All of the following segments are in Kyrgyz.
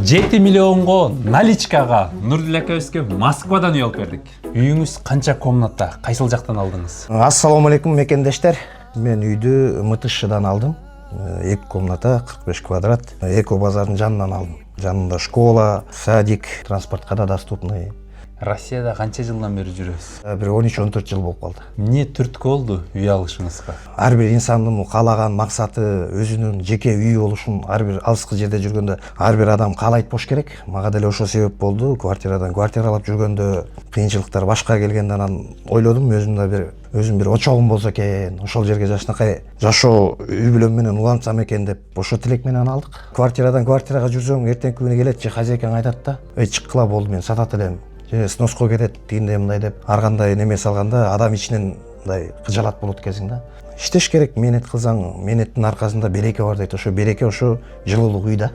7 миллионго наличкага Нурдул акебизге Москвадан үй алып бердик. Үйүңүз канча комната, кайсыл жактан алдыңыз? Ассаламу алейкум мекендештер. Мен үйдү МТШдан алдым. 2 комната, 45 квадрат. Эко базардын жанынан алдым. Жанында школа, садик, транспортка да доступный. Россияда канча жылдан бери жүрөсүз? Бир 13-14 жыл болуп калды. Эмне түрткү болду үй алышыңызга? Ар бир инсандын каалаган максаты өзүнүн жеке үйү болушун ар бир алыскы жерде жүргөндө ар бир адам каалайт болуш керек. Мага деле ошол себеп болду. Квартирадан квартиралап жүргөндө кыйынчылыктар башка келгенде анан ойлодум, өзүм бир очогум болсо экен, ошол жерге жакшынакай жашоо үй бүлөм менен улантсам экен деп ошол тилек менен алдык. Квартирадан квартирага жүрсөң, эртеңки күнү келет же хозяйкаң айтат да, чыккыла болду, мен сатат элем. Же сноско кетет тигиндей мындай деп ар кандай неме салганда адам ичинен мындай кыжалат болот экенсиң да. Иштеш керек, мээнет кылсаң, мээнеттин аркасында береке бар дейт. Ошо береке ошо жылуулук үйдө.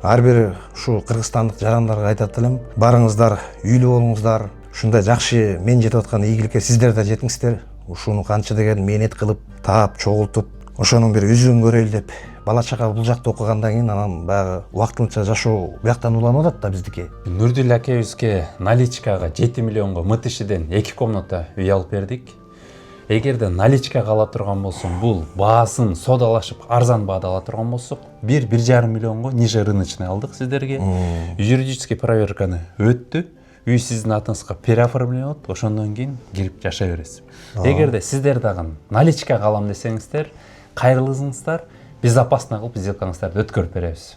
Ар бир ушу кыргызстандык жарандарга айтат элем, барыңыздар, үйлүү болуңуздар. Ушундай жакшы мен жетип аткан ийгиликке сиздер да жетиңиздер. Ушуну канча деген мээнет кылып, таап, чогултуп, ошонун бир үзүн көрөйлү деп бала чага бул жакта окугандан кийин анан баягы убактылыча жашоо бияктан уланып атат да биздики. Нурдул акебизге наличкага 7 миллионго МТШден 2 комната үй алып бердик. Эгерде наличкага ала турган болсоң, бул баасын содалашып арзан баада ала турган болсок, 1-1,5 миллионго ниже рыночный алдык сиздерге. Юридический проверканы өттү. Үй сиздин атыңызга переоформленип, ошондон кийин кирип жашай бересиз. Эгерде сиздер дагы наличкага алам десеңиздер, кайрылыңыздар, безопасно кылып сделкаңыздарды өткөрүп беребиз.